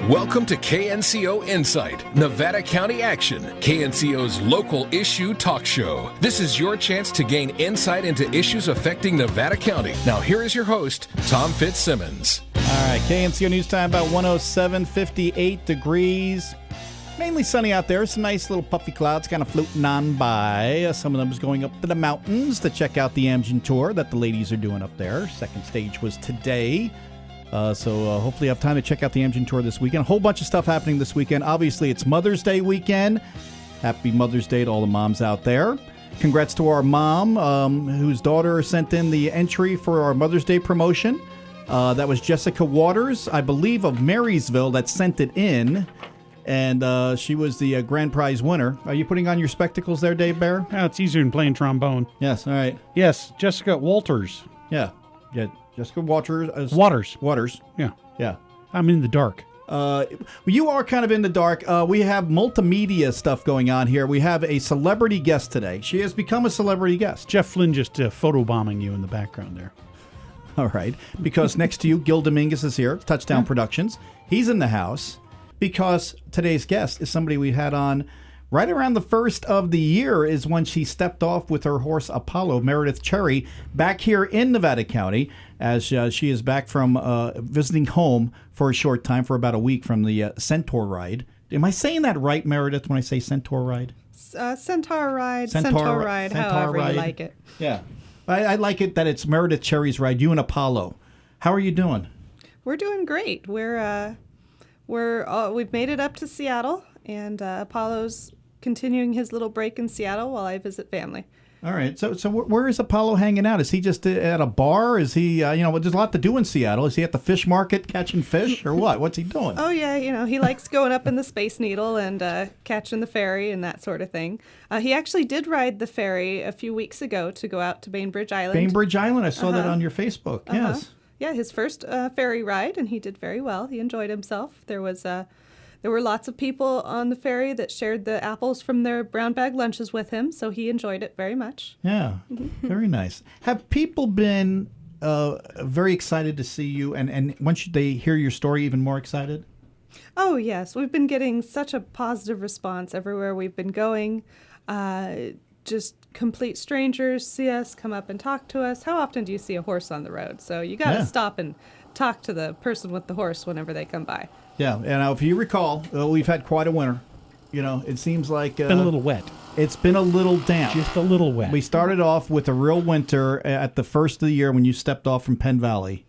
Welcome to KNCO Insight, Nevada County Action, KNCO's local issue talk show. This is your chance to gain insight into issues affecting Nevada County. Now here is your host, Tom Fitzsimmons. All right, KNCO News Time about 107, 58 degrees. Mainly sunny out there. Some nice little puffy clouds kind of floating on by. Some of them is going up to the mountains to check out the Amgen tour that the ladies are doing up there. Second stage was today. So hopefully you have time to check out the Amgen tour this weekend. A whole bunch of stuff happening this weekend. Obviously, it's Mother's Day weekend. Happy Mother's Day to all the moms out there. Congrats to our mom, whose daughter sent in the entry for our Mother's Day promotion. That was Jessica Waters, I believe, of Marysville, that sent it in. And she was the grand prize winner. Are you putting on your spectacles there, Dave Bear? Oh, it's easier than playing trombone. Yes, all right. Yes, Jessica Walters. Yeah. Jessica Waters. Waters. Yeah. I'm in the dark. You are kind of in the dark. We have multimedia stuff going on here. We have a celebrity guest today. She has become a celebrity guest. Jeff Flynn just photobombing you in the background there. All right. Because next to you, Gil Dominguez is here, Touchdown Productions. He's in the house because today's guest is somebody we had on right around the first of the year is when she stepped off with her horse Apollo, Meredith Cherry, back here in Nevada County as she is back from visiting home for a short time, for about a week from the Centauride. Am I saying that right, Meredith, when I say Centauride? Centauride, however you like it. Yeah. I like it that it's Meredith Cherry's ride, you and Apollo. How are you doing? We're doing great. We've made it up to Seattle, and Apollo's continuing his little break in Seattle while I visit family. All right. So where is Apollo hanging out? Is he just at a bar? Is he, there's a lot to do in Seattle. Is he at the fish market catching fish or what? What's he doing? Oh, yeah. He likes going up in the Space Needle and catching the ferry and that sort of thing. He actually did ride the ferry a few weeks ago to go out to Bainbridge Island. Bainbridge Island. I saw that on your Facebook. Yes. Yeah, his first ferry ride, and he did very well. He enjoyed himself. There were lots of people on the ferry that shared the apples from their brown bag lunches with him, so he enjoyed it very much. Yeah, very nice. Have people been very excited to see you, and once they hear your story, even more excited? Oh, yes. We've been getting such a positive response everywhere we've been going. Just complete strangers see us, come up and talk to us. How often do you see a horse on the road? So you got to stop and talk to the person with the horse whenever they come by. Yeah, and if you recall, we've had quite a winter. It seems like... It's been a little wet. It's been a little damp. Just a little wet. We started off with a real winter at the first of the year when you stepped off from Penn Valley.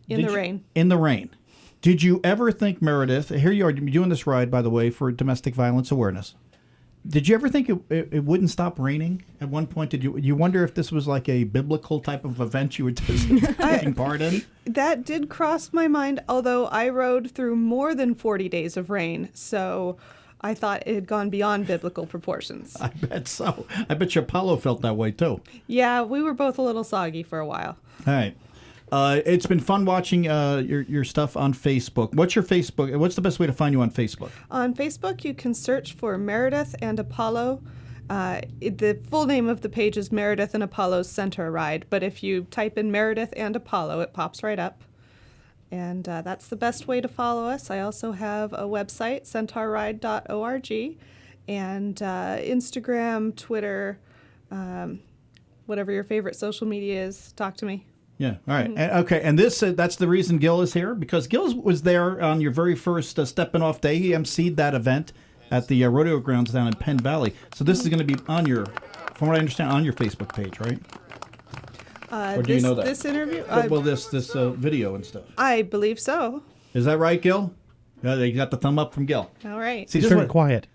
In the rain. In the rain. Did you ever think, Meredith, here you are doing this ride, by the way, for domestic violence awareness. Did you ever think it wouldn't stop raining at one point? Did you wonder if this was like a biblical type of event you were taking part in? That did cross my mind, although I rode through more than 40 days of rain, so I thought it had gone beyond biblical proportions. I bet so. I bet your Apollo felt that way too. Yeah, we were both a little soggy for a while. All right. It's been fun watching your stuff on Facebook. What's your Facebook? What's the best way to find you on Facebook? On Facebook, you can search for Meredith and Apollo. The full name of the page is Meredith and Apollo's Centauride, but if you type in Meredith and Apollo, it pops right up. And that's the best way to follow us. I also have a website, centauride.org, and Instagram, Twitter, whatever your favorite social media is, talk to me. Yeah. All right. Okay. And that's the reason Gil is here, because Gil was there on your very first stepping off day. He emceed that event at the rodeo grounds down in Penn Valley. So this is going to be from what I understand, on your Facebook page, right? Or do you know that? This interview? This video and stuff. I believe so. Is that right, Gil? Yeah, you got the thumb up from Gil. All right. See, turn it quiet.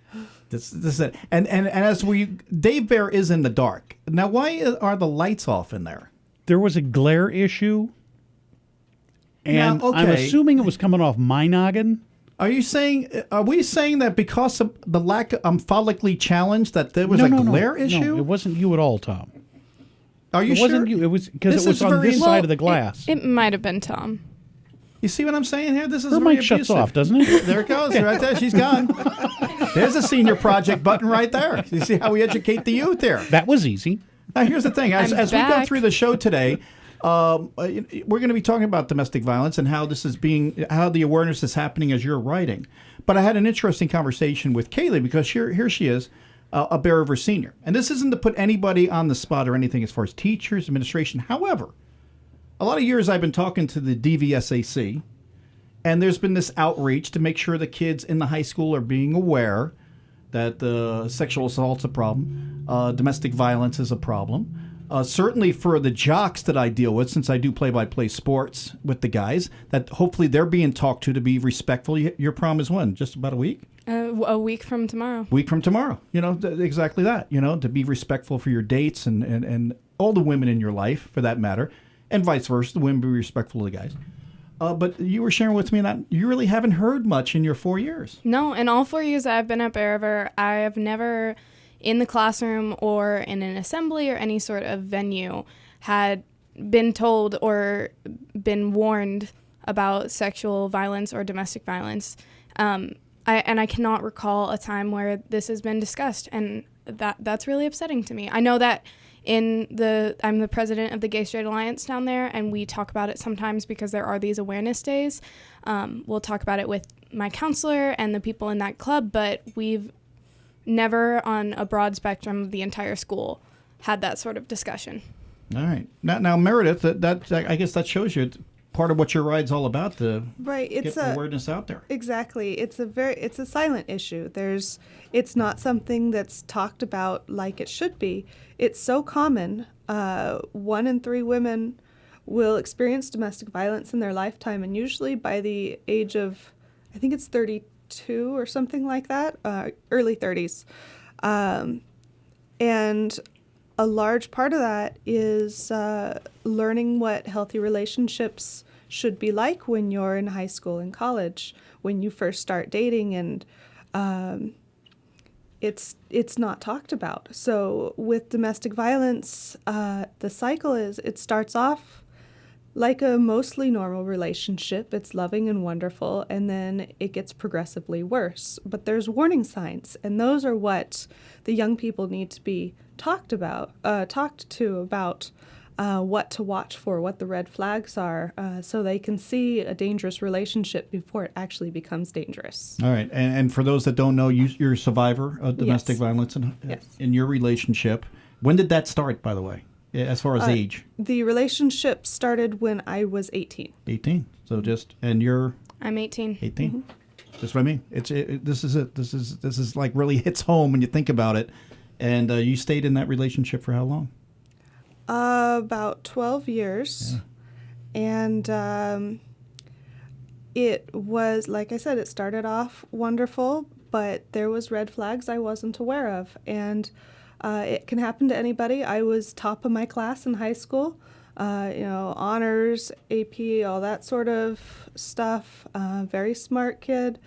This is it. And as Dave Bear is in the dark. Now, why are the lights off in there? There was a glare issue, and now, okay. I'm assuming it was coming off my noggin. Are we saying that because of the lack of, I'm follically challenged, that there was a glare issue? No, it wasn't you at all, Tom. Are you sure? It wasn't you. It was because it was on this side of the glass. It might have been Tom. You see what I'm saying here? This is her very mic shuts abusive. off, doesn't it? There it goes, right there. She's gone. There's a senior project button right there. You see how we educate the youth there. That was easy. Now, here's the thing. As we go through the show today, We're going to be talking about domestic violence and how how the awareness is happening as you're writing. But I had an interesting conversation with Kaylee because here she is, a Bear River senior. And this isn't to put anybody on the spot or anything as far as teachers, administration. However, a lot of years I've been talking to the DVSAC, and there's been this outreach to make sure the kids in the high school are being aware that sexual assault's a problem, domestic violence is a problem. Certainly for the jocks that I deal with, since I do play-by-play sports with the guys, that hopefully they're being talked to be respectful. Your prom is when? Just about a week? A week from tomorrow. Week from tomorrow. Exactly that. To be respectful for your dates and all the women in your life, for that matter, and vice versa. The women be respectful of the guys. But you were sharing with me that you really haven't heard much in your 4 years. No, in all 4 years I've been at Bear River, I have never, in the classroom or in an assembly or any sort of venue, had been told or been warned about sexual violence or domestic violence. I cannot recall a time where this has been discussed, and that's really upsetting to me. I know that I'm the president of the Gay Straight Alliance down there, and we talk about it sometimes because there are these awareness days. We'll talk about it with my counselor and the people in that club, but we've never on a broad spectrum of the entire school had that sort of discussion. All right. Now Meredith, that I guess that shows you part of what your ride's all about, to get awareness out there. Exactly. It's a silent issue. It's not something that's talked about like it should be. It's so common. 1 in 3 women will experience domestic violence in their lifetime, and usually by the age of, I think it's 32 or something like that, early 30s. And a large part of that is learning what healthy relationships should be like when you're in high school and college, when you first start dating, and it's not talked about. So with domestic violence, the cycle is it starts off like a mostly normal relationship. It's loving and wonderful, and then it gets progressively worse. But there's warning signs, and those are what the young people need to be talked to about what to watch for, what the red flags are, so they can see a dangerous relationship before it actually becomes dangerous. All right. And for those that don't know, you're a survivor of domestic violence in your relationship. When did that start, by the way, as far as age? The relationship started when I was 18. 18. So I'm 18. 18. Mm-hmm. That's what I mean. This is it. This is like really hits home when you think about it. And you stayed in that relationship for how long? About 12 years. Yeah. And it was, like I said, it started off wonderful, but there was red flags I wasn't aware of. And it can happen to anybody. I was top of my class in high school, honors, AP, all that sort of stuff. Very smart kid.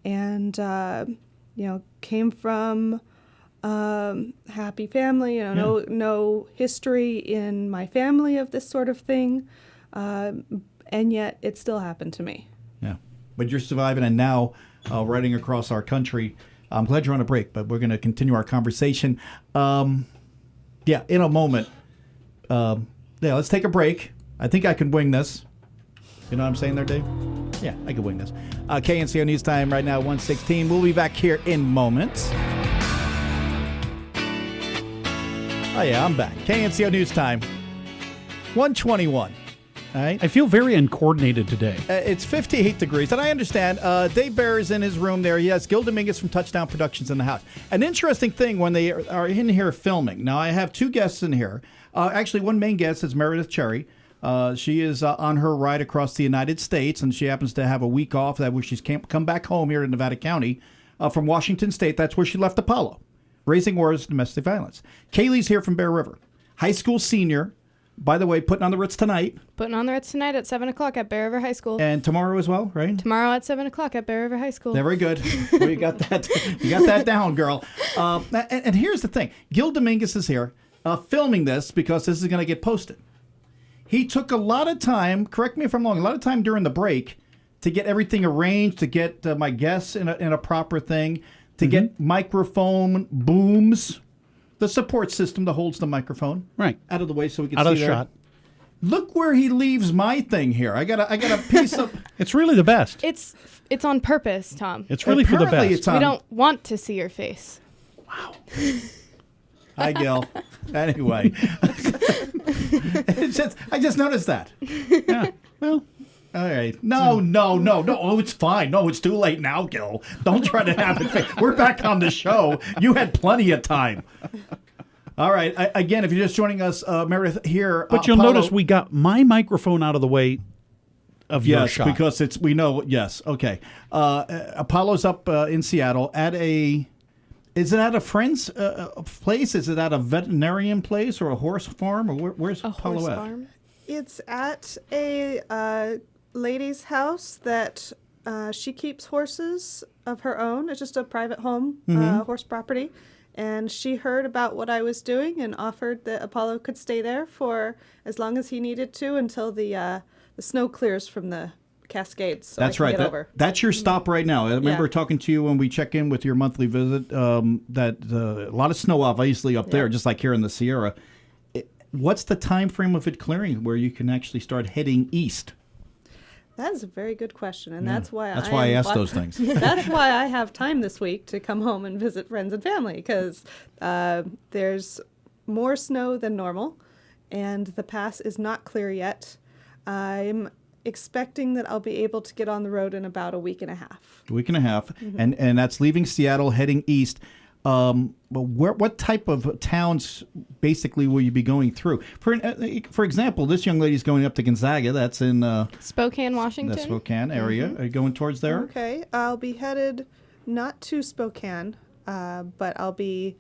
And, came from happy family, no history in my family of this sort of thing, and yet it still happened to me. Yeah, but you're surviving, and now riding across our country. I'm glad you're on a break, but we're going to continue our conversation. In a moment. Let's take a break. I think I can wing this. You know what I'm saying there, Dave? Yeah, I can wing this. KNCO News Time right now, 1:16. We'll be back here in moments. Oh, yeah, I'm back. KNCO News Time, 1:21. All right. I feel very uncoordinated today. It's 58 degrees, and I understand. Dave Bear is in his room there. He has Gil Dominguez from Touchdown Productions in the house. An interesting thing when they are in here filming. Now, I have 2 guests in here. Actually, one main guest is Meredith Cherry. She is on her ride across the United States, and she happens to have a week off that where she's come back home here in Nevada County from Washington State. That's where she left Apollo. Raising Wars, Domestic Violence. Kaylee's here from Bear River. High school senior. By the way, putting on the Ritz tonight. Putting on the Ritz tonight at 7 o'clock at Bear River High School. And tomorrow as well, right? Tomorrow at 7 o'clock at Bear River High School. Very good. Well, you got that. You got that down, girl. And here's the thing. Gil Dominguez is here filming this because this is going to get posted. He took a lot of time, correct me if I'm wrong, a lot of time during the break to get everything arranged, to get my guests in a proper thing, to get microphone booms, the support system that holds the microphone right out of the way so we can out see of the shot. Look where he leaves my thing here. I got a piece of. It's really the best. It's on purpose, Tom. It's really for the Apparently best. it's on- We don't want to see your face. Hi, Gil. Anyway, I just noticed that. Yeah. Well, All right. No. Oh, it's fine. No, it's too late now, Gil. Don't try to have it fake. We're back on the show. You had plenty of time. All right. Again, if you're just joining us, Meredith here. but you'll notice we got my microphone out of the way of your Yes, shot. because we know. Yes. Okay. Apollo's up in Seattle at a. Is it at a friend's place? Is it at a veterinarian place or a horse farm? Or where's A Apollo horse at? farm. It's at a lady's house that she keeps horses of her own. It's just a private home, horse property. And she heard about what I was doing and offered that Apollo could stay there for as long as he needed to until the snow clears from the Cascades. So That's I can right. Get over. That's your stop right now. I remember Yeah. talking to you when we check in with your monthly visit. That a lot of snow, obviously, up there, Yeah. just like here in the Sierra. What's the time frame of it clearing where you can actually start heading east? That is a very good question, and that's why I asked those things. That's why I have time this week to come home and visit friends and family, because there's more snow than normal, and the pass is not clear yet. I'm expecting that I'll be able to get on the road in about a week and a half. A week and a half, and that's leaving Seattle, heading east. But what type of towns basically will you be going through? For example, this young lady's going up to Gonzaga. That's in Spokane, Washington. the Spokane area. Are you going towards there? Okay, I'll be headed not to Spokane, but I'll be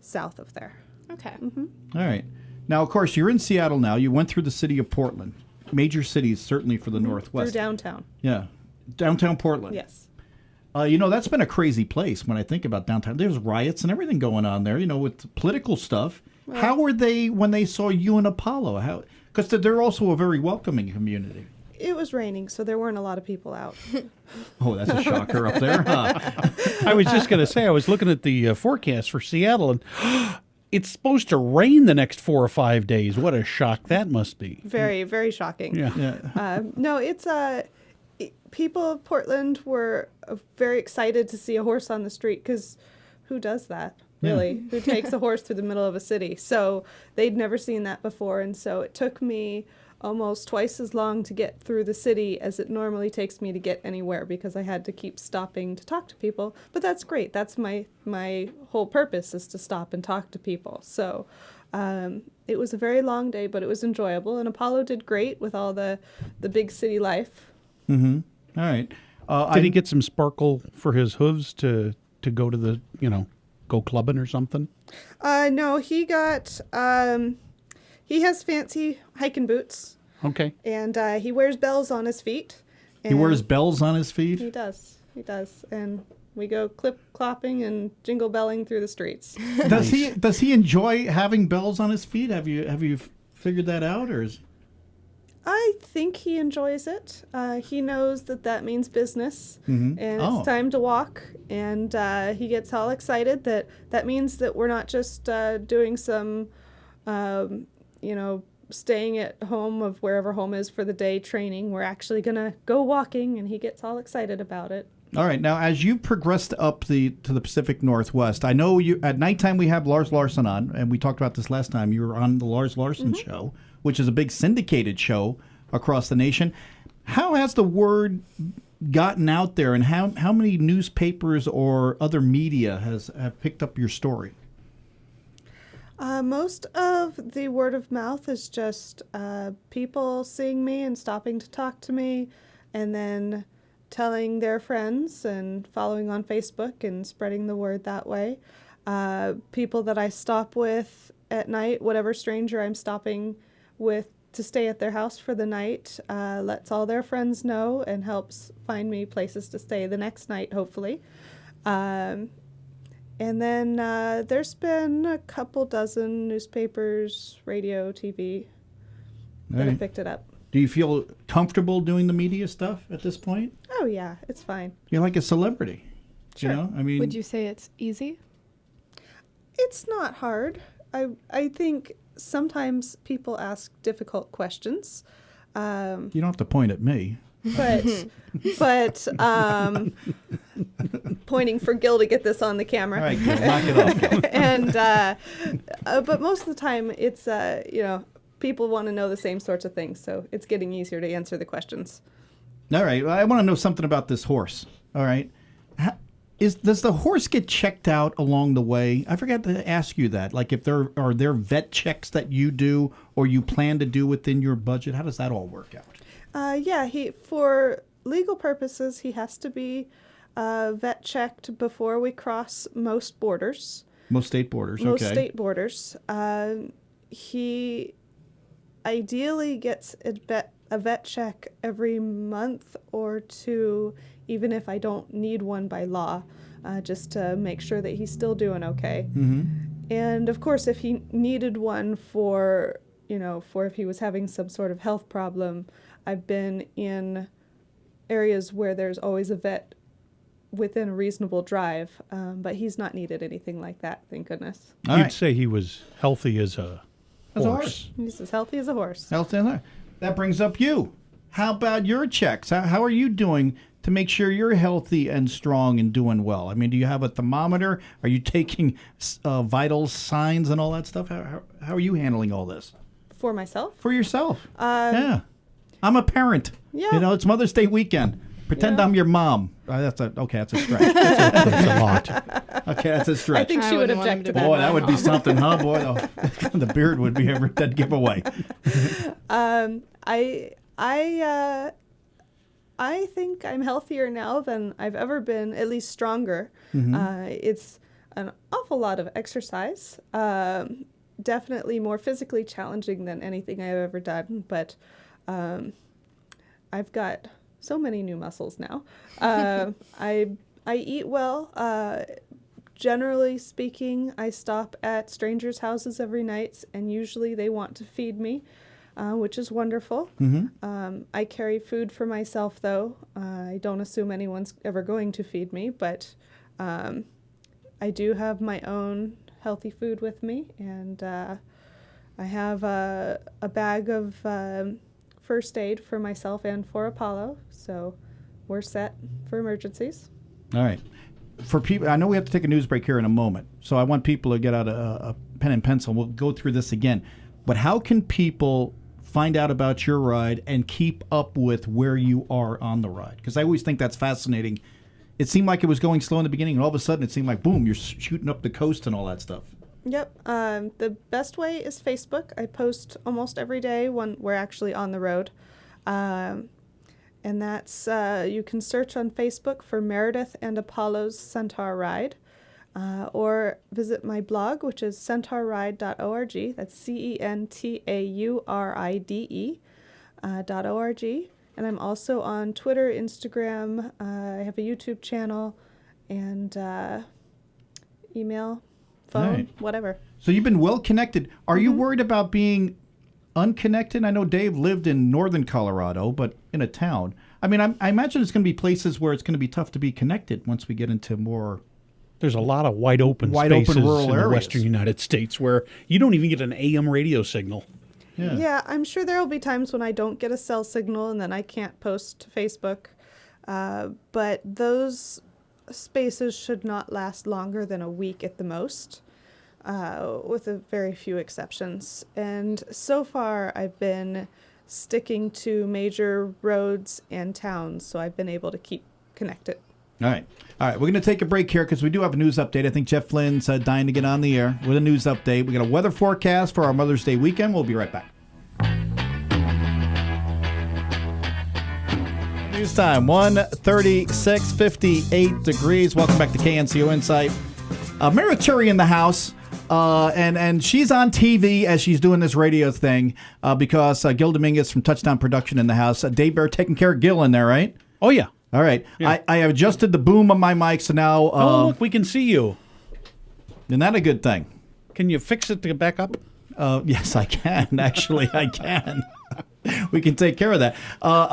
south of there. Okay. All right. Now, of course, you're in Seattle now. You went through the city of Portland. Major cities, certainly for the Through Northwest. downtown. Yeah. Downtown Portland. Yes. That's been a crazy place when I think about downtown. There's riots and everything going on there, with political stuff. How were they when they saw you and Apollo? Because they're also a very welcoming community. It was raining, so there weren't a lot of people out. Oh, that's a shocker up there, huh? I was just going to say, I was looking at the forecast for Seattle, and it's supposed to rain the next 4 or 5 days. What a shock that must be. Very, very shocking. Yeah. No, it's people of Portland were very excited to see a horse on the street, because who does that, really? Who takes a horse through the middle of a city? So they'd never seen that before, and so it took me almost twice as long to get through the city as it normally takes me to get anywhere, because I had to keep stopping to talk to people. But that's great. That's my whole purpose, is to stop and talk to people. So it was a very long day, but it was enjoyable, and Apollo did great with all the big city life. Mm-hmm. All right. Did he get some sparkle for his hooves to go to the, go clubbing or something? No, he got, he has fancy hiking boots, Okay. and he wears bells on his feet. He wears bells on his feet? He does. And we go clip-clopping and jingle-belling through the streets. Does he enjoy having bells on his feet? Have you figured that out, or is... I think he enjoys it. He knows that means business, and it's time to walk. And he gets all excited that means that we're not just doing some, staying at home of wherever home is for the day training. We're actually going to go walking, and he gets all excited about it. All right. Now, as you progressed up to the Pacific Northwest, I know you at nighttime we have Lars Larson on, and we talked about this last time. You were on the Lars Larson show, which is a big syndicated show across the nation. How has the word gotten out there, and how many newspapers or other media have picked up your story? Most of the word of mouth is just people seeing me and stopping to talk to me, and then telling their friends and following on Facebook and spreading the word that way. People that I stop with at night, whatever stranger I'm stopping with to stay at their house for the night, lets all their friends know and helps find me places to stay the next night, hopefully. And then there's been a couple dozen newspapers, radio, TV that have picked it up. Do you feel comfortable doing the media stuff at this point? Oh, yeah, it's fine. You're like a celebrity. Sure. You know? I mean, Would you say it's easy? It's not hard. I think sometimes people ask difficult questions. You don't have to point at me. But pointing for Gil to get this on the camera. All right, Gil, knock it off, Gil. And but most of the time, it's people want to know the same sorts of things, so it's getting easier to answer the questions. All right, I want to know something about this horse. All right, does the horse get checked out along the way? I forgot to ask you that. Like, if there are vet checks that you do or you plan to do within your budget, how does that all work out? For legal purposes, he has to be vet checked before we cross most borders. Most state borders, okay. Most state borders. He ideally gets a vet check every month or two, even if I don't need one by law, just to make sure that he's still doing okay. Mm-hmm. And of course, if he needed one for if he was having some sort of health problem, I've been in areas where there's always a vet within a reasonable drive, but he's not needed anything like that, thank goodness. You'd say he was healthy as a horse. He's as healthy as a horse. That brings up you. How about your checks? How are you doing to make sure you're healthy and strong and doing well? I mean, do you have a thermometer? Are you taking vital signs and all that stuff? How are you handling all this? For myself? For yourself. Yeah. I'm a parent. Yeah. It's Mother's Day weekend. Pretend I'm your mom. That's a stretch. That's a lot. Okay, that's a stretch. I think she would object to that. Boy, that would be something, huh? Boy, the beard would be a dead giveaway. I think I'm healthier now than I've ever been, at least stronger. Mm-hmm. It's an awful lot of exercise. Definitely more physically challenging than anything I've ever done, but I've got so many new muscles now. I eat well. Generally speaking, I stop at strangers' houses every night, and usually they want to feed me, which is wonderful. Mm-hmm. I carry food for myself, though. I don't assume anyone's ever going to feed me, but I do have my own healthy food with me, and I have a bag of first aid for myself and for Apollo, so we're set for emergencies. All right. For people, I know we have to take a news break here in a moment, so I want people to get out a pen and pencil. We'll go through this again. But how can people find out about your ride and keep up with where you are on the ride? Because I always think that's fascinating. It seemed like it was going slow in the beginning, and all of a sudden it seemed like, boom, you're shooting up the coast and all that stuff. Yep. The best way is Facebook. I post almost every day when we're actually on the road. And that's, you can search on Facebook for Meredith and Apollo's Centauride, or visit my blog, which is centauride.org. That's CENTAURIDE.org. And I'm also on Twitter, Instagram. I have a YouTube channel, and email, phone, whatever. So you've been well connected. Are you worried about being unconnected? I know Dave lived in northern Colorado, but in a town. I mean, I imagine it's going to be places where it's going to be tough to be connected once we get into more. There's a lot of wide open spaces rural in areas. the western United States where you don't even get an AM radio signal. Yeah, I'm sure there will be times when I don't get a cell signal and then I can't post to Facebook. But those spaces should not last longer than a week at the most, with a very few exceptions. And so far, I've been sticking to major roads and towns, so I've been able to keep connected. All right. We're going to take a break here because we do have a news update. I think Jeff Flynn's dying to get on the air with a news update. We got a weather forecast for our Mother's Day weekend. We'll be right back. News time, 1:36, 58 degrees. Welcome back to KNCO Insight. Meredith Cherry in the house. And she's on TV as she's doing this radio thing because Gil Dominguez from Touchdown Production in the house. Dave Bear taking care of Gil in there, right? Oh, yeah. All right. Yeah. I have adjusted the boom on my mic, so now... look, we can see you. Isn't that a good thing? Can you fix it to get back up? Yes, I can. Actually, I can. We can take care of that.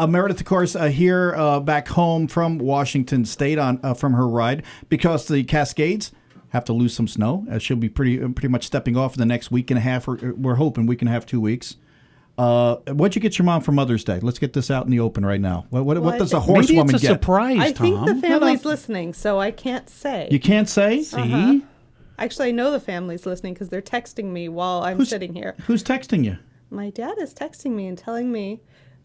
Meredith, of course, here back home from Washington State from her ride because the Cascades have to lose some snow. She'll be pretty much stepping off in the next week and a half. We're hoping week and a half, 2 weeks. What'd you get your mom for Mother's Day? Let's get this out in the open right now. What does a horsewoman Maybe it's a get? surprise, I Tom. think the family's listening, so I can't say. You can't say? See? Actually, I know the family's listening because they're texting me while I'm sitting here. Who's texting you? My dad is texting me and telling me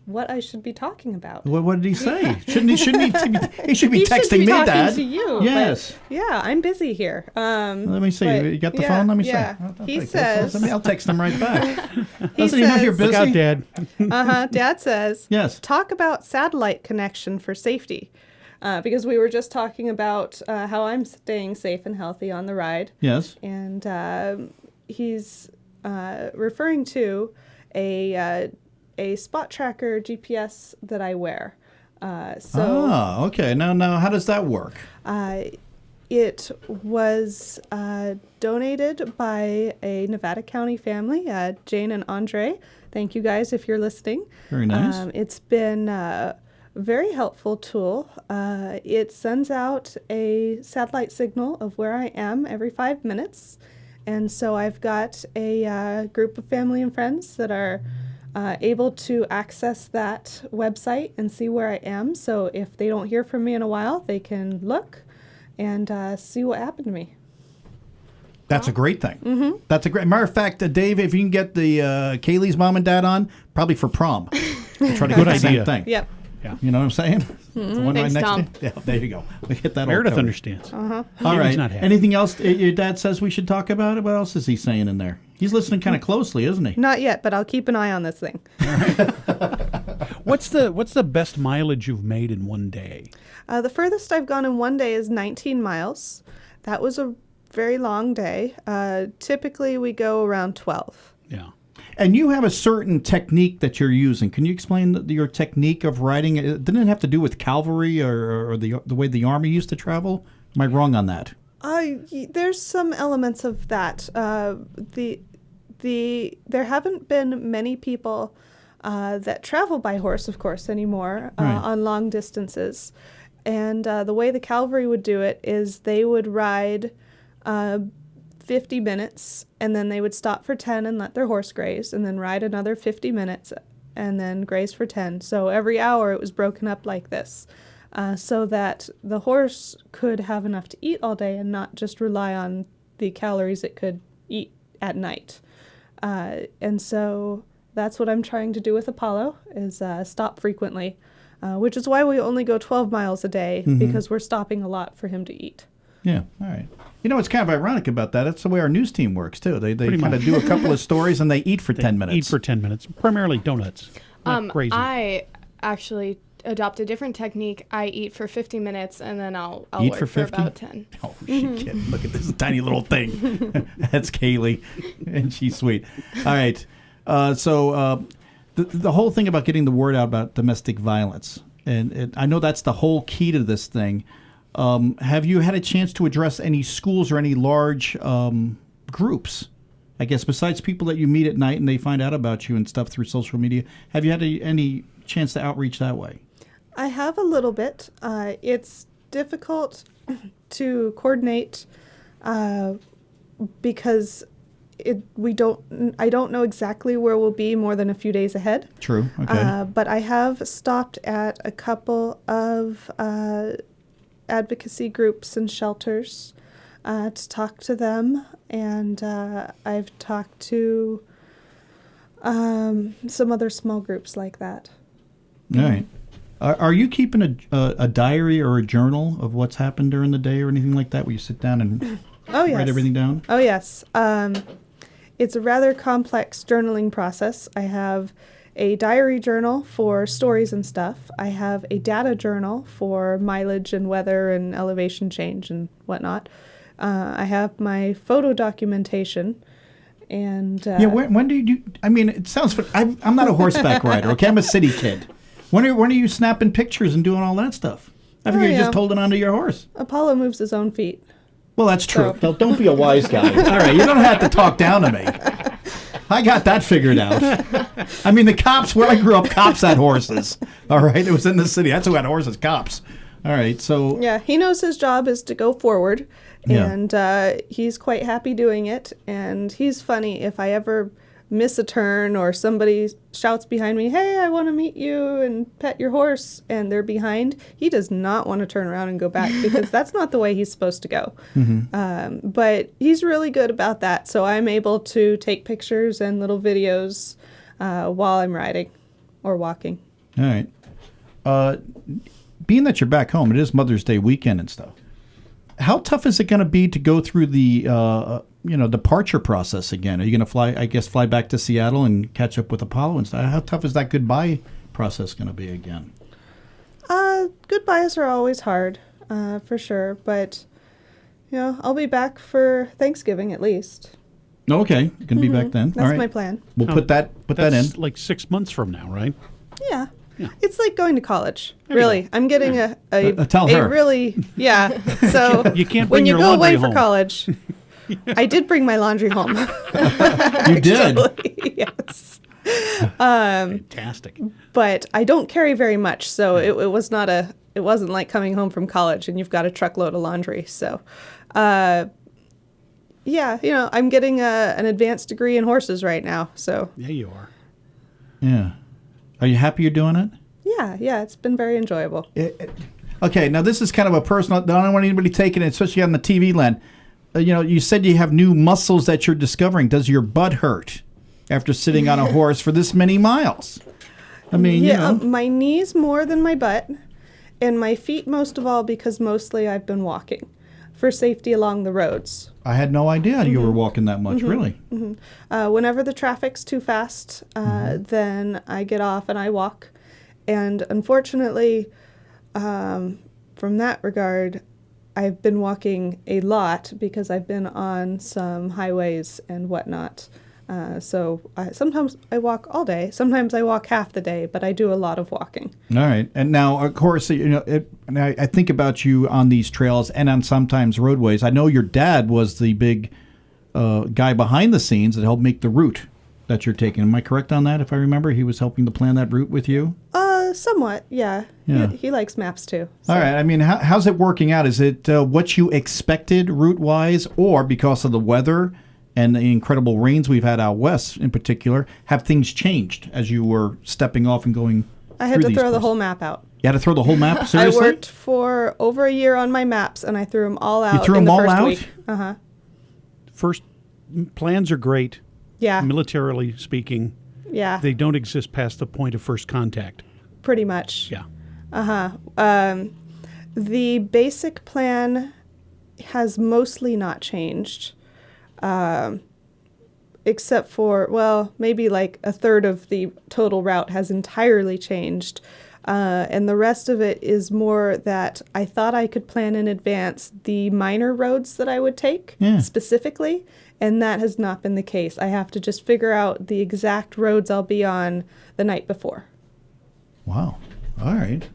what I should be talking about. What did he say? Shouldn't he should be texting He should be me, talking Dad. to you. Yes. But yeah, I'm busy here. Let me see. but You got the yeah, phone? Let me yeah. see. I'll He take this. says. I'll text him right back. He Doesn't he know you're says. Look out, busy? Dad. Dad says. Yes. Talk about satellite connection for safety, because we were just talking about how I'm staying safe and healthy on the ride. Yes. And he's referring to a spot tracker GPS that I wear. Okay. Now, how does that work? It was donated by a Nevada County family, Jane and Andre. Thank you guys if you're listening. Very nice. It's been a very helpful tool. It sends out a satellite signal of where I am every 5 minutes. And so I've got a group of family and friends that are able to access that website and see where I am. So if they don't hear from me in a while, they can look and see what happened to me. That's a great thing. Mm-hmm. That's a great. Matter of fact, Dave, if you can get the Kaylee's mom and dad on, probably for prom. We'll try to get the same thing. Yep. Yeah. You know what I'm saying? The one Thanks, right next Tom. to you? Yeah, there you go. We hit that. Meredith all covered. understands. All Jamie's right. not happy. Anything else your dad says we should talk about? What else is he saying in there? He's listening kind of closely, isn't he? Not yet, but I'll keep an eye on this thing. What's the best mileage you've made in one day? The furthest I've gone in one day is 19 miles. That was a very long day. Typically, we go around 12. Yeah. And you have a certain technique that you're using. Can you explain your technique of riding? Didn't it have to do with cavalry or the way the Army used to travel? Am I wrong on that? There's some elements of that. There haven't been many people that travel by horse, of course, anymore on long distances. And the way the cavalry would do it is they would ride 50 minutes, and then they would stop for 10 and let their horse graze, and then ride another 50 minutes and then graze for 10. So every hour it was broken up like this, so that the horse could have enough to eat all day and not just rely on the calories it could eat at night. And so that's what I'm trying to do with Apollo, is stop frequently, which is why we only go 12 miles a day, because we're stopping a lot for him to eat. Yeah, all right. You know, it's kind of ironic about that. That's the way our news team works, too. They Pretty kind of much. do a couple of stories and they eat for 10 minutes. Eat for 10 minutes. Primarily donuts. Not crazy. I actually adopt a different technique. I eat for 50 minutes and then I'll Eat work for for 50? about 10. Oh, she kidding. Look at this tiny little thing. That's Kaylee, and she's sweet. All right. So the whole thing about getting the word out about domestic violence, and I know that's the whole key to this thing. Have you had a chance to address any schools or any large groups? I guess besides people that you meet at night and they find out about you and stuff through social media, have you had any chance to outreach that way? I have a little bit. It's difficult to coordinate because I don't know exactly where we'll be more than a few days ahead. True. Okay. But I have stopped at a couple of advocacy groups and shelters to talk to them, and I've talked to some other small groups like that. All right. Are you keeping a diary or a journal of what's happened during the day or anything like that, where you sit down and write everything down? Oh, yes. It's a rather complex journaling process. I have a diary journal for stories and stuff. I have a data journal for mileage and weather and elevation change and whatnot. I have my photo documentation. And when do you? I mean, it sounds. I'm not a horseback rider. Okay, I'm a city kid. When are you snapping pictures and doing all that stuff? I figure you're just holding onto your horse. Apollo moves his own feet. Well, that's true. So. Don't be a wise guy. All right, you don't have to talk down to me. I got that figured out. I mean, the cops, where I grew up, cops had horses. All right, it was in the city. That's who had horses, cops. All right, so. Yeah, he knows his job is to go forward, Yeah. And he's quite happy doing it. And he's funny. If I ever miss a turn or somebody shouts behind me, "Hey, I want to meet you and pet your horse," and they're behind, he does not want to turn around and go back because that's not the way he's supposed to go. But he's really good about that. So I'm able to take pictures and little videos while I'm riding or walking. All right. Being that you're back home, it is Mother's Day weekend and stuff. How tough is it going to be to go through the departure process again? Are you going to fly back to Seattle and catch up with Apollo and stuff? How tough is that goodbye process going to be again? Goodbyes are always hard, for sure. But, I'll be back for Thanksgiving at least. Okay, you can be back then. That's All right. my plan. We'll put that in. That's like 6 months from now, right? Yeah. Yeah. It's like going to college. There you Really. go. I'm getting tell her. So You can't when bring you your go laundry away home. for college, I did bring my laundry home. You did? Yes. Fantastic. But I don't carry very much, so it wasn't like coming home from college and you've got a truckload of laundry. So, I'm getting an advanced degree in horses right now. So Yeah, you are. Yeah. Are you happy you're doing it? yeah, it's been very enjoyable. Okay, now this is kind of a personal. I don't want anybody taking it, especially on the TV land. You said you have new muscles that you're discovering. Does your butt hurt after sitting on a horse for this many miles? I mean, my knees more than my butt, and my feet most of all because mostly I've been walking for safety along the roads. I had no idea you were walking that much, really. Whenever the traffic's too fast, then I get off and I walk. And unfortunately, from that regard, I've been walking a lot because I've been on some highways and whatnot. Sometimes I walk all day. Sometimes I walk half the day, but I do a lot of walking. All right. And now, of course, I think about you on these trails and on sometimes roadways. I know your dad was the big guy behind the scenes that helped make the route that you're taking. Am I correct on that? If I remember, he was helping to plan that route with you? Somewhat, yeah. He likes maps too. So. All right. I mean, how's it working out? Is it what you expected route-wise, or because of the weather and the incredible rains we've had out west in particular, have things changed as you were stepping off and going I had to through throw these the places? whole map out. You had to throw the whole map? Seriously? I worked for over a year on my maps, and I threw them all out threw in them the all first out? week. Uh-huh. First, plans are great, Yeah, militarily speaking. yeah, They don't exist past the point of first contact. pretty much. Yeah. The basic plan has mostly not changed, except for, maybe like a third of the total route has entirely changed. And the rest of it is more that I thought I could plan in advance the minor roads that I would take specifically, and that has not been the case. I have to just figure out the exact roads I'll be on the night before. Wow. All right.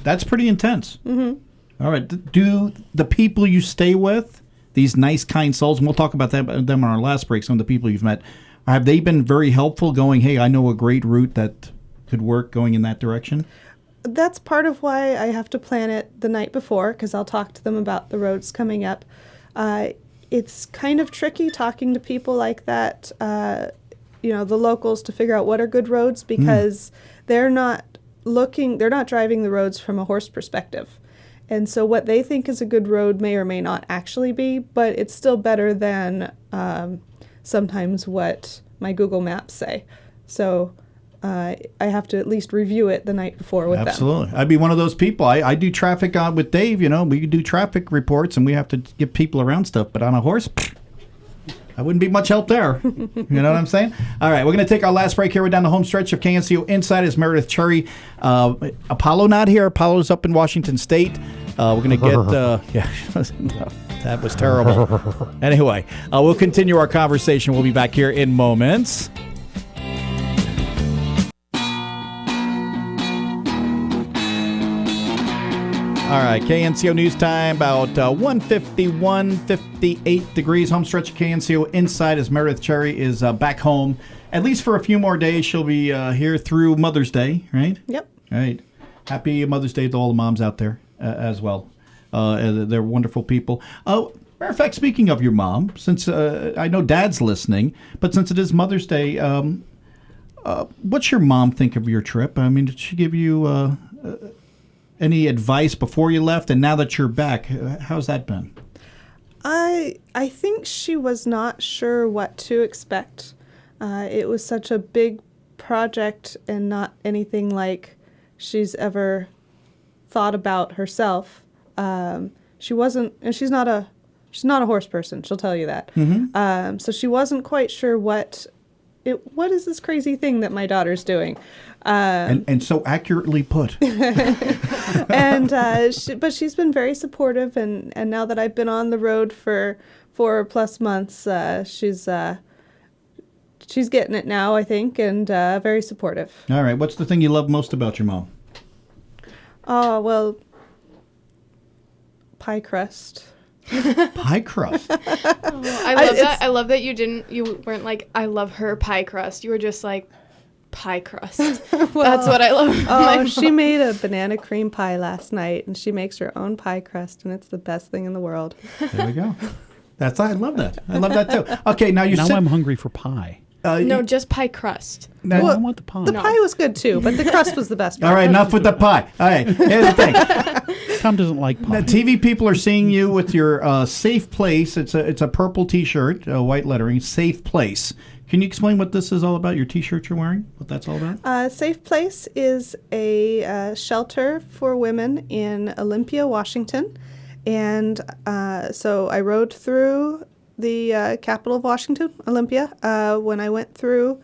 That's pretty intense. Mm-hmm. All right. Do the people you stay with, these nice, kind souls, and we'll talk about them on our last break, some of the people you've met, have they been very helpful going, hey, I know a great route that could work going in that direction? That's part of why I have to plan it the night before, because I'll talk to them about the roads coming up. It's kind of tricky talking to people like that, the locals, to figure out what are good roads, because they're not driving the roads from a horse perspective. And so what they think is a good road may or may not actually be, but it's still better than sometimes what my Google Maps say. So I have to at least review it the night before with them. Absolutely. I'd be one of those people. I do traffic with Dave, we do traffic reports and we have to get people around stuff. But on a horse, I wouldn't be much help there. You know what I'm saying? All right, we're going to take our last break here. We're down the home stretch of KNCO Inside is Meredith Cherry. Apollo not here. Apollo's up in Washington State. We're going to get... that was terrible. Anyway, we'll continue our conversation. We'll be back here in moments. All right, KNCO News Time, about 1:58 degrees. Home stretch of KNCO Inside as Meredith Cherry is back home, at least for a few more days. She'll be here through Mother's Day, right? Yep. All right. Happy Mother's Day to all the moms out there as well. They're wonderful people. Matter of fact, speaking of your mom, since I know Dad's listening, but since it is Mother's Day, what's your mom think of your trip? I mean, did she give you any advice before you left, and now that you're back, how's that been? I think she was not sure what to expect. It was such a big project and not anything like she's ever thought about herself. She wasn't, and she's not a horse person. She'll tell you that. Mm-hmm. So she wasn't quite sure what is this crazy thing that my daughter's doing. And so accurately put. And but she's been very supportive, and now that I've been on the road for 4+ months, she's getting it now, I think, and very supportive. All right. What's the thing you love most about your mom? Oh, well, pie crust. Pie crust. I love that. I love that you weren't like, I love her pie crust. You were just like, pie crust. That's what I love. Oh, she made a banana cream pie last night, and she makes her own pie crust, and it's the best thing in the world. There we go. I love that. I love that too. Okay, now I'm hungry for pie. No, just pie crust. No, I want the pie. The pie was good too, but the crust was the best part. All right, enough with the pie. All right, here's the thing. Tom doesn't like pie. The TV people are seeing you with your Safe Place. It's a purple T-shirt, white lettering, Safe Place. Can you explain what this is all about, your T-shirt you're wearing, what that's all about? Safe Place is a shelter for women in Olympia, Washington. And so I rode through the capital of Washington, Olympia, when I went through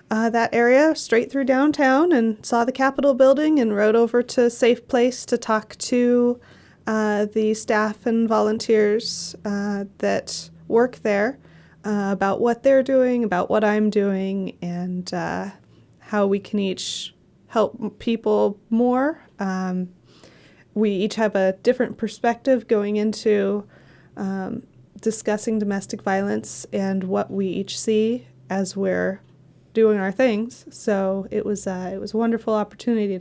that area, straight through downtown, and saw the Capitol building, and rode over to Safe Place to talk to the staff and volunteers that work there about what they're doing, about what I'm doing, and how we can each help people more. We each have a different perspective going into discussing domestic violence and what we each see as we're doing our things. So it was a wonderful opportunity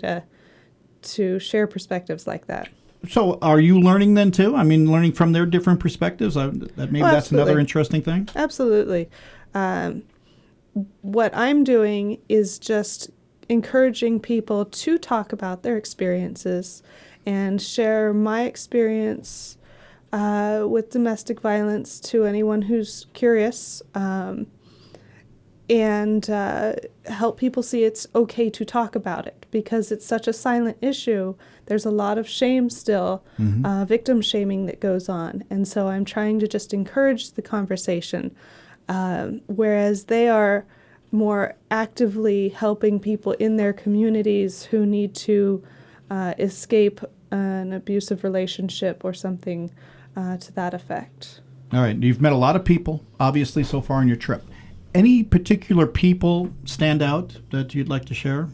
to share perspectives like that. So are you learning then too? I mean, learning from their different perspectives? That's another interesting thing? Absolutely. What I'm doing is just encouraging people to talk about their experiences and share my experience with domestic violence to anyone who's curious, and help people see it's okay to talk about it, because it's such a silent issue. There's a lot of shame still, victim shaming that goes on, and so I'm trying to just encourage the conversation, whereas they are more actively helping people in their communities who need to escape an abusive relationship or something to that effect. All right. You've met a lot of people, obviously, so far on your trip. Any particular people stand out that you'd like to share?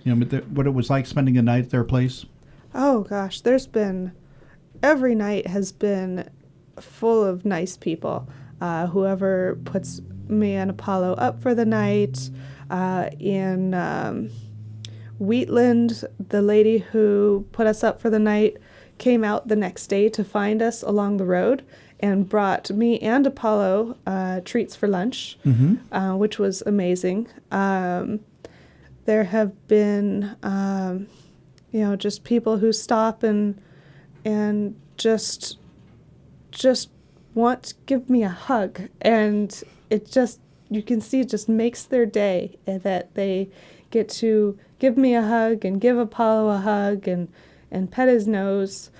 You know, what it was like spending a night at their place? Oh, gosh. Every night has been full of nice people. Whoever puts me and Apollo up for the night. In Wheatland, the lady who put us up for the night came out the next day to find us along the road and brought me and Apollo treats for lunch, which was amazing. There have been, just people who stop and just want to give me a hug, and you can see it just makes their day that they get to give me a hug and give Apollo a hug and pet his nose.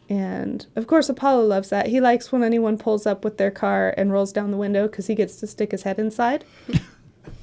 And of course Apollo loves that. He likes when anyone pulls up with their car and rolls down the window, because he gets to stick his head inside.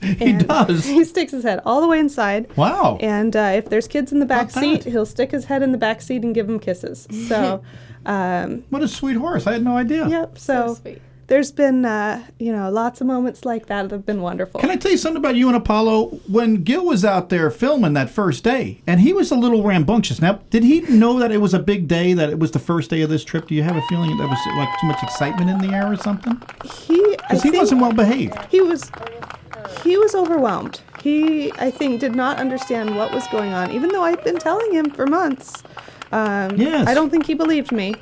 He does. He sticks his head all the way inside. Wow. And if there's kids in the back seat, he'll stick his head in the back seat and give them kisses. So, what a sweet horse! I had no idea. Yep. So sweet. There's been, lots of moments like that have been wonderful. Can I tell you something about you and Apollo? When Gil was out there filming that first day, and he was a little rambunctious. Now, did he know that it was a big day, that it was the first day of this trip? Do you have a feeling that was like too much excitement in the air or something? Because he wasn't well behaved. He was overwhelmed. He, I think, did not understand what was going on, even though I'd been telling him for months. Yes. I don't think he believed me.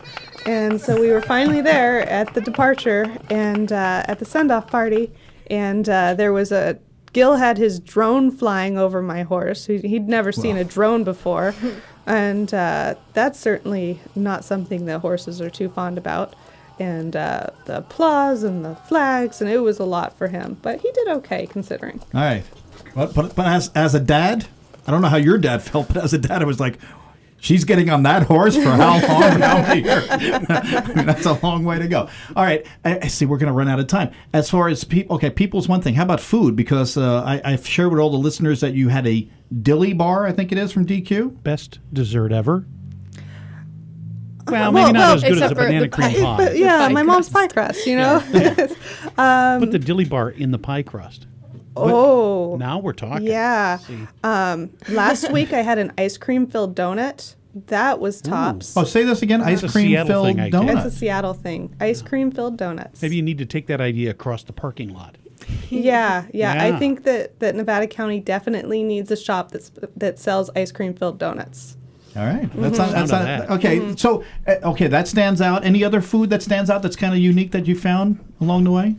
And so we were finally there at the departure and at the send-off party, and Gil had his drone flying over my horse. He'd never seen a drone before, and that's certainly not something that horses are too fond about. And the applause and the flags, and it was a lot for him, but he did okay considering. All right. But as a dad, I don't know how your dad felt, but as a dad, it was like, she's getting on that horse for how long and how many years? I mean, that's a long way to go. All right. I see we're going to run out of time. As far as people's one thing. How about food? Because I've shared with all the listeners that you had a dilly bar, I think it is, from DQ. Best dessert ever. Well, maybe not as good as a banana cream pie. But yeah, my mom's pie crust, you know. Put the dilly bar in the pie crust. Oh. Now we're talking. Yeah. Last week I had an ice cream filled donut. That was tops. Oh, say this again. Ice cream filled donut. It's a Seattle thing. Ice cream filled donuts. Maybe you need to take that idea across the parking lot. Yeah. I think that Nevada County definitely needs a shop that sells ice cream filled donuts. All right. That's not okay. So, that stands out. Any other food that stands out that's kind of unique that you found along the way?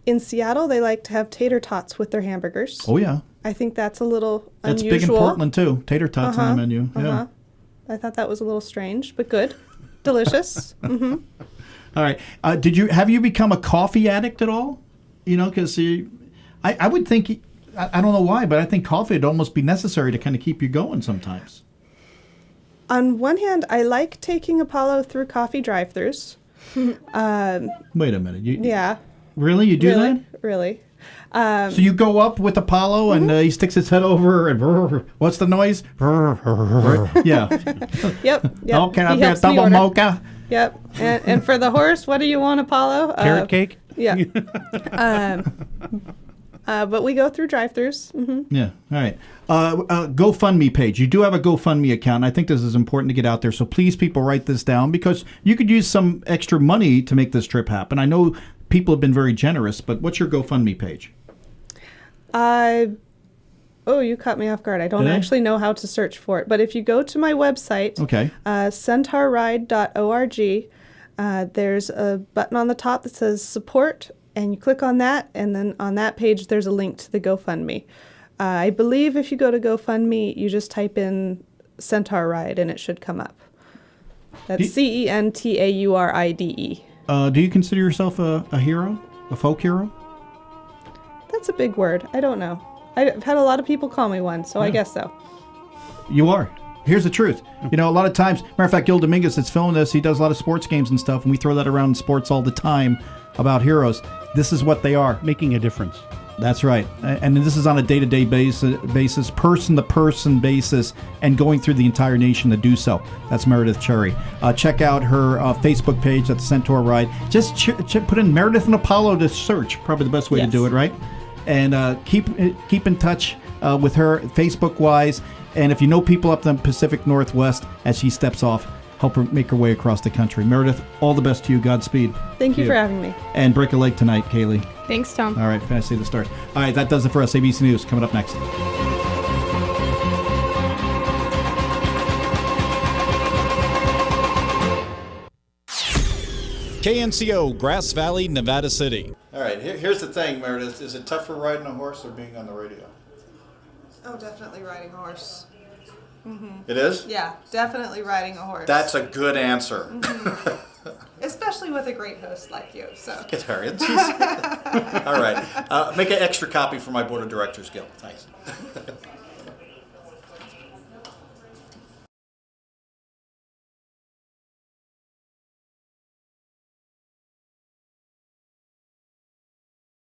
In Seattle, they like to have tater tots with their hamburgers. Oh, yeah. I think that's a little That's unusual. big in Portland, too. Tater tots on the menu. Yeah. I thought that was a little strange, but good. Delicious. Mm-hmm. All right. Have you become a coffee addict at all? You know, because I would think, I don't know why, but I think coffee would almost be necessary to kind of keep you going sometimes. On one hand, I like taking Apollo through coffee drive-thrus. Wait a minute. Yeah. Really? You do that? Really. So you go up with Apollo and he sticks his head over and what's the noise? Yeah. Yep. Okay, I'll get a double mocha. Yep. And for the horse, what do you want, Apollo? Carrot cake? Yeah. But we go through drive-thrus. Mm-hmm. Yeah. All right. GoFundMe page. You do have a GoFundMe account. I think this is important to get out there. So please, people, write this down because you could use some extra money to make this trip happen. I know people have been very generous, but what's your GoFundMe page? You caught me off guard. I don't actually know how to search for it. But if you go to my website, Centauride.org, there's a button on the top that says support, and you click on that, and then on that page there's a link to the GoFundMe. I believe if you go to GoFundMe, you just type in Centauride, and it should come up. That's Centauride. Do you consider yourself a hero? A folk hero? That's a big word. I don't know. I've had a lot of people call me one, so I guess so. You are. Here's the truth. You know, a lot of times, matter of fact, Gil Dominguez that's filming this, he does a lot of sports games and stuff, and we throw that around in sports all the time about heroes. This is what they are. Making a difference. That's right. And this is on a day-to-day basis, person-to-person basis, and going through the entire nation to do so. That's Meredith Cherry. Check out her Facebook page at the Centauride. Just put in Meredith and Apollo to search. Probably the best way to do it, right? And keep in touch with her Facebook-wise. And if you know people up in the Pacific Northwest, as she steps off, help her make her way across the country. Meredith, all the best to you. Godspeed. Thank you for having me. And break a leg tonight, Kaylee. Thanks, Tom. All right, fantasy the start. All right, that does it for us. ABC News coming up next. KNCO, Grass Valley, Nevada City. All right, here's the thing, Meredith. Is it tougher riding a horse or being on the radio? Oh, definitely riding a horse. Mm-hmm. It is? Yeah, definitely riding a horse. That's a good answer. Mm-hmm. Especially with a great host like you. So. Look at her. All right. Make an extra copy for my board of directors, Gil. Thanks.